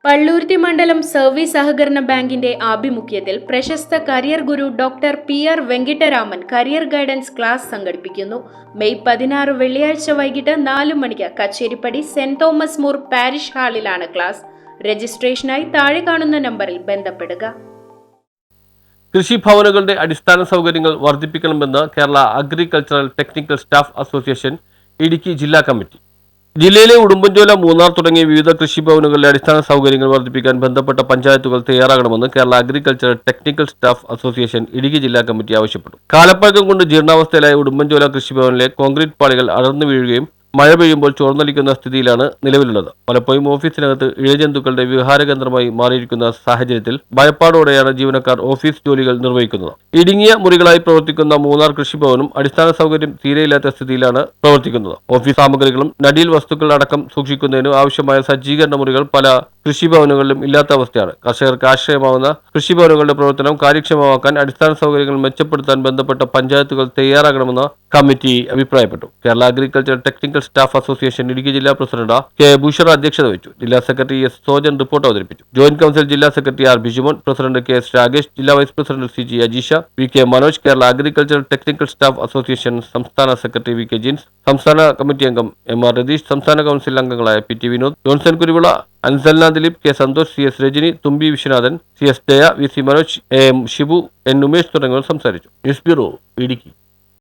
പള്ളൂരുത്തി മണ്ഡലം സർവീസ് സഹകരണ ബാങ്കിന്റെ ആഭിമുഖ്യത്തിൽ പ്രശസ്ത കരിയർ ഗുരു doctor PR Venkittaraman career guidance class സംഘടിപ്പിക്കുന്നു. മെയ് 16 വെള്ളിയാഴ്ച വൈകിട്ട് 4 മണിക്ക് Kacheripady saint Thomas More parish ഹാളിലാണ് ക്ലാസ്. രജിസ്ട്രേഷനായി താഴെ കാണുന്ന നമ്പറിൽ ബന്ധപ്പെടുക. കൃഷിഭവനുകളുടെ അടിസ്ഥാന സൗകര്യങ്ങൾ വർദ്ധിപ്പിക്കണമെന്ന് Kerala agricultural technical staff association Idukki ജില്ലാ കമ്മിറ്റി. ജില്ലയിലെ ഉടുമ്പൻചോല, മൂന്നാർ തുടങ്ങിയ വിവിധ കൃഷിഭവനുകളിലെ അടിസ്ഥാന സൗകര്യങ്ങൾ വർദ്ധിപ്പിക്കാൻ ബന്ധപ്പെട്ട പഞ്ചായത്തുകൾ തയ്യാറാകണമെന്ന് Kerala agricultural technical staff association Idukki ജില്ലാ കമ്മിറ്റി ആവശ്യപ്പെട്ടു. കാലപ്പഴക്കം കൊണ്ട് ജീർണാവസ്ഥയിലായ ഉടുമ്പൻചോല കൃഷിഭവനിലെ കോൺക്രീറ്റ് പാളികൾ അടർന്നു വീഴുകയും മഴ പെയ്യുമ്പോൾ ചോർന്നൊലിക്കുന്ന സ്ഥിതിയിലാണ് നിലവിലുള്ളത്. പലപ്പോഴും ഓഫീസിനകത്ത് ഇഴജന്തുക്കളുടെ വിഹാരകേന്ദ്രമായി മാറിയിരിക്കുന്ന സാഹചര്യത്തിൽ ഭയപ്പാടോടെയാണ് ജീവനക്കാർ ഓഫീസ് ജോലികൾ നിർവഹിക്കുന്നത്. ഇടുങ്ങിയ മുറികളായി പ്രവർത്തിക്കുന്ന മൂന്നാർ കൃഷിഭവനും അടിസ്ഥാന സൗകര്യം തീരെയില്ലാത്ത സ്ഥിതിയിലാണ് പ്രവർത്തിക്കുന്നത്. ഓഫീസ് സാമഗ്രികളും നടീൽ വസ്തുക്കൾ അടക്കം സൂക്ഷിക്കുന്നതിന് ആവശ്യമായ സജ്ജീകരണ മുറികൾ പല കൃഷിഭവനുകളിലും ഇല്ലാത്ത അവസ്ഥയാണ്. കർഷകർക്ക് ആശ്രയമാവുന്ന കൃഷിഭവനുകളുടെ പ്രവർത്തനം കാര്യക്ഷമമാക്കാൻ അടിസ്ഥാന സൗകര്യങ്ങൾ മെച്ചപ്പെടുത്താൻ ബന്ധപ്പെട്ട പഞ്ചായത്തുകൾ തയ്യാറാകണമെന്ന് കമ്മിറ്റി അഭിപ്രായപ്പെട്ടു. Kerala agriculture technical staff association Idukki ജില്ലാ പ്രസിഡന്റ് കെ ഭൂഷണ അധ്യക്ഷത വഹിച്ചു. ജില്ലാ സെക്രട്ടറി S സോജൻ റിപ്പോർട്ട് അവതരിപ്പിച്ചു. ജോയിന്റ് കൌൺസിൽ ജില്ലാ secretary R Bijumon, president KS Rakesh, ജില്ലാ vice president CG Ajeesha, VK Manoj, Kerala agriculture technical staff association സംസ്ഥാന സെക്രട്ടറി VK ജിൻസ്, സംസ്ഥാന കമ്മിറ്റി അംഗം MR രതീഷ്, സംസ്ഥാന കൌൺസിൽ അംഗങ്ങളായ PT Vinod, Johnson Kuruvila, Ansalna Dileep, K Santhosh, CS Rajani, Thumbi Viswanathan, CS Jaya, VC Manoj, AM Shibu, N Umesh തുടങ്ങിയവർ സംസാരിച്ചു. News bureau Idukki.